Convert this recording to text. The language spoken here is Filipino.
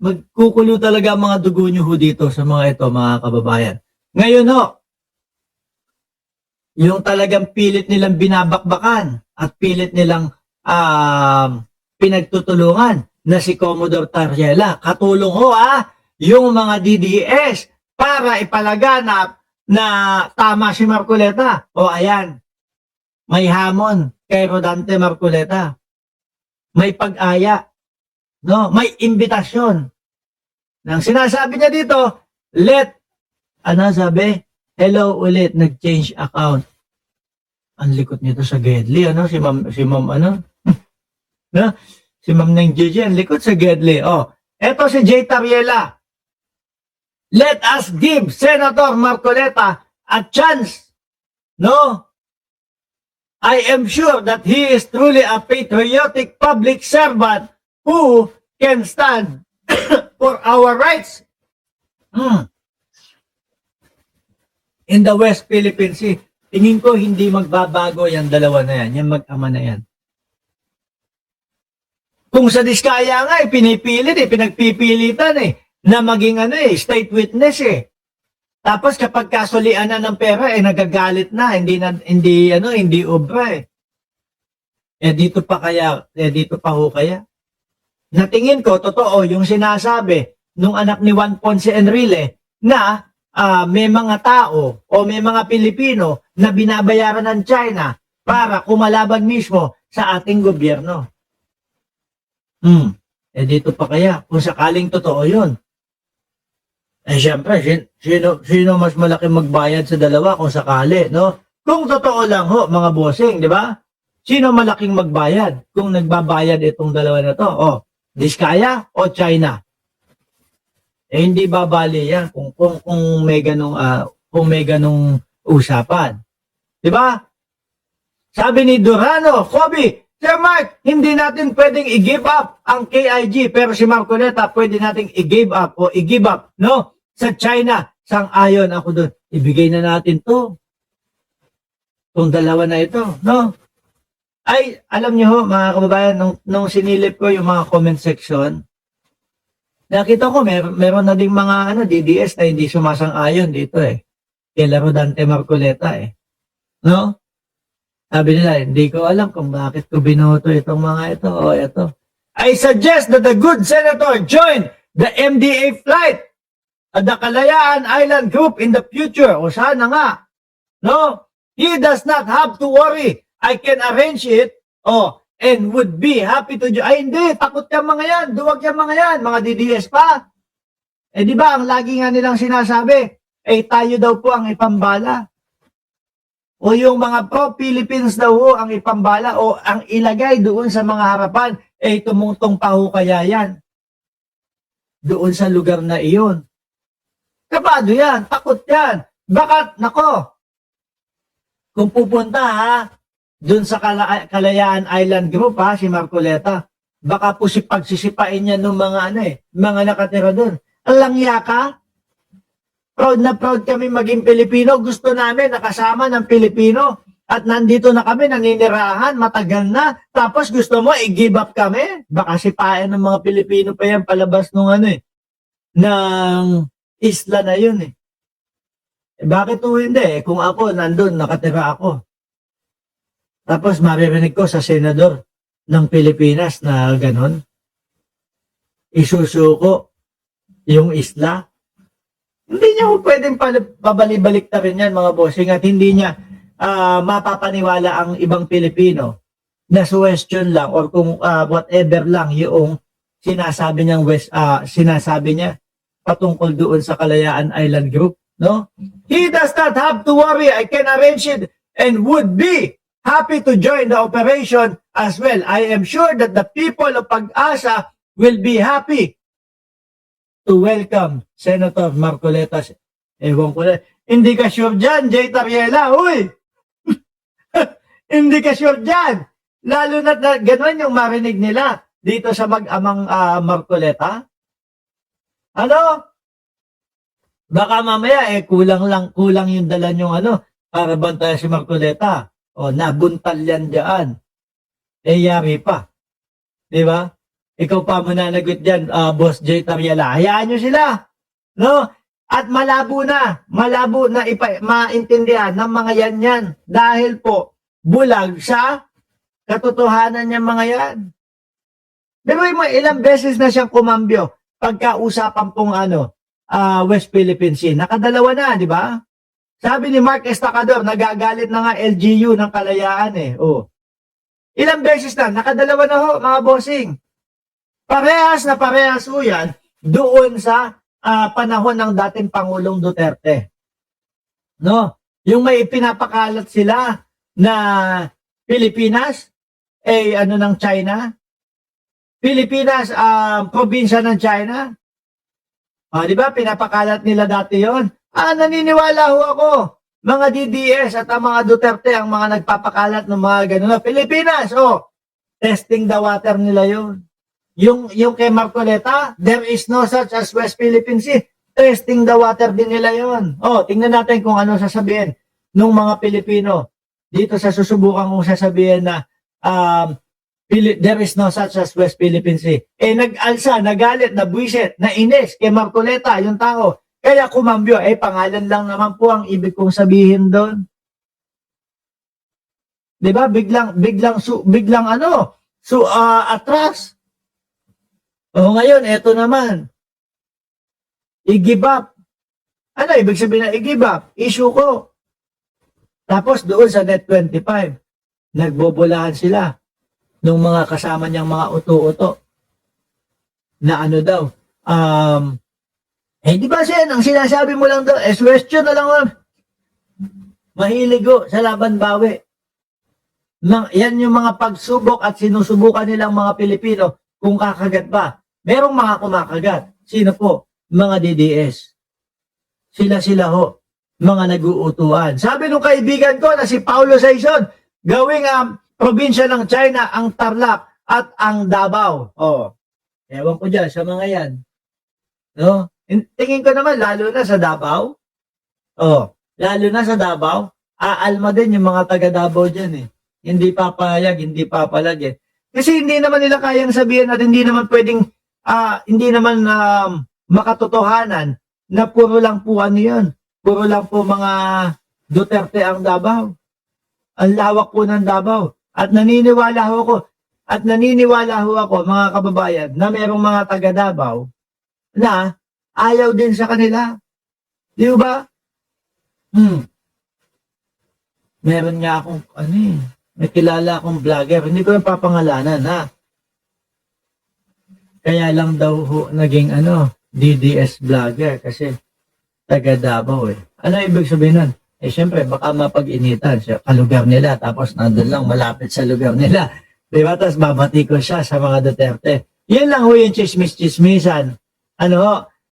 magkukulo talaga ang mga dugo nyo ho dito sa mga ito, mga kababayan. Ngayon ho, yung talagang pilit nilang binabakbakan at pilit nilang pinagtutulungan na si Commodore Tariela. Katulong ho yung mga DDS para ipalaganap na tama si Marcoleta. O ayan, may hamon kay Rodante Marcoleta. May pag-aya, no? May imbitasyon. Nang sinasabi niya dito, sabi? Hello ulit, nag-change account. Ang likot nito sa Gedli, Si Ma'am, no? Si Ma'am Neng Gigi, ang likot sa Gedli. Eto si Jay Tariela. Let us give Senator Marcoleta a chance, no? I am sure that he is truly a patriotic public servant who can stand for our rights in the West Philippine Sea. Tingin ko hindi magbabago yung dalawa na yan, yung mag-ama na yan. Kung sa Diskaya nga, pinipilit, pinagpipilitan na maging state witness Tapos kapag kasulian na ng pera, nagagalit na, hindi obra dito pa ho kaya. Natingin ko, totoo, yung sinasabi nung anak ni Juan Ponce Enrile na may mga tao o may mga Pilipino na binabayaran ng China para kumalaban mismo sa ating gobyerno. Dito pa kaya, kung sakaling totoo yun. Siyempre, sino mas malaki magbayad sa dalawa kung sakali, no? Kung totoo lang ho, mga bossing, di ba? Sino malaking magbayad kung nagbabayad itong dalawa na to? Diskaya o China? Hindi babali yan kung may ganung usapan. Di ba? Sabi ni Durano, Kobe, Sir Mark, hindi natin pwedeng i-give up ang KIG, pero si Marcoleta pwede nating i-give up, no? Sa China, sang-ayon ako doon. Ibigay na natin to. Itong dalawa na ito, no? Ay, alam niyo ho, mga kababayan, nung sinilip ko yung mga comment section, nakita ko meron na ding mga DDS na hindi sumasang-ayon dito kay Rodante Marcoleta no? Sabi nila, hindi ko alam kung bakit ko binoto itong mga ito o ito. I suggest that the good senator join the MDA flight at the Kalayaan Island Group in the future. O sana nga. No? He does not have to worry. I can arrange it. And would be happy to join. Ay, hindi. Takot yung mga yan. Duwag yung mga yan. Mga DDS pa. Di ba, ang lagi nga nilang sinasabi, tayo daw po ang ipambala. O yung mga pro-Philippines daw ang ipambala o ang ilagay doon sa mga harapan, tumungtong pa ho kaya yan. Doon sa lugar na iyon. Kabado yan, takot yan. Baka, nako, kung pupunta doon sa Kalayaan Island Group si Marcoleta, baka po pagsisipain niya ng mga mga nakatira doon. Alang yaka, proud na proud kami maging Pilipino. Gusto namin nakasama ng Pilipino. At nandito na kami, naninirahan, matagal na. Tapos gusto mo, i-give up kami? Baka sipain ng mga Pilipino pa yan palabas nung ng isla na yun bakit hindi? Kung ako, nandun, nakatira ako. Tapos maririnig ko sa senador ng Pilipinas na ganon. Isusuko yung isla. Hindi niya po pwedeng pabalik-balik na rin yan, mga bossing, at hindi niya mapapaniwala ang ibang Pilipino na suggestion lang or kung whatever lang yung sinasabi niya patungkol doon sa Kalayaan Island Group, no? He does not have to worry. I can arrange it and would be happy to join the operation as well. I am sure that the people of Pag-asa will be happy to welcome Senator Marcoleta. Ewan ko na. Hindi ka sure dyan, Jay Tariela. Uy! Hindi ka sure dyan. Lalo na gano'n yung marinig nila dito sa mag-amang Marcoleta. Ano? Baka mamaya kulang yung dala yung para bantayan si Marcoleta. Nabuntal yan dyan. Yari pa. Di ba? ikaw pa mananagot dyan, Boss J. Tariela. Hayaan nyo sila. No? At malabo na maintindihan ng mga yan. Dahil po, bulag sa katotohanan niya mga yan. Pero mo, ilang beses na siyang kumambyo pagkausapan pong West Philippine Sea. Nakadalawa na, di ba? Sabi ni Mark Estacador, nagagalit na nga LGU ng Kalayaan eh. Oh. Ilang beses na, nakadalawa na ho, mga bossing. Parehas ho yan doon sa panahon ng dating Pangulong Duterte. No? Yung may pinapakalat sila na Pilipinas, ng China. Pilipinas, probinsya ng China. Di ba? Pinapakalat nila dati yon. Naniniwala ho ako. Mga DDS at ang mga Duterte ang mga nagpapakalat ng mga gano'n. Pilipinas, testing the water nila yon. Yung kay Marcoleta, there is no such as West Philippine Sea. Testing the water din nila yon. Tingnan natin kung ano sasabihin ng mga Pilipino. Dito sa susubukan kong sasabihin na there is no such as West Philippine Sea. Nag-alsa, nagalit, nabwisit, nainis kay Marcoleta, yung tao. Kaya kumambyo, pangalan lang naman po ang ibig kong sabihin doon. 'Di ba? Biglang atras. Ngayon, eto naman. I-give up. Ano ibig sabihin na i-give up? Issue ko. Tapos doon sa Net 25, nagbobolahan sila nung mga kasama niyang mga uto-uto. Na daw, di ba Sen, ang sinasabi mo lang daw, question na lang, mahilig sa laban bawi. Yan yung mga pagsubok at sinusubukan nilang mga Pilipino kung kakagat ba. Merong mga kumakagat. Sino po? Mga DDS. Sila ho. Mga nag-uutuan. Sabi nung kaibigan ko na si Paulo Saison, gawing probinsya ng China ang Tarlac at ang Davao. Ewan ko dyan sa mga yan. No? Tingin ko naman, lalo na sa Davao. Lalo na sa Davao, aalma din yung mga taga Davao dyan eh. Hindi papayag, hindi papalag eh. Kasi hindi naman nila kayang sabihin at hindi naman pwedeng, hindi naman makatotohanan na puro lang po yun. Puro lang po mga Duterte ang Davao. Ang lawak po ng Davao. At naniniwala ho ako, mga kababayan, na merong mga taga Davao na ayaw din sa kanila. Di ba? Meron nga akong, may kilala akong vlogger. Hindi ko yung papangalanan, ha? Kaya lang daw naging DDS vlogger kasi taga Davao eh. Ano ibig sabihin nun? Siyempre, baka mapag-initan siya, kalugar nila, tapos nandun lang, malapit sa lugar nila. Diba? Tapos babati ko siya sa mga Duterte. Yan lang ho yung chismis-chismisan.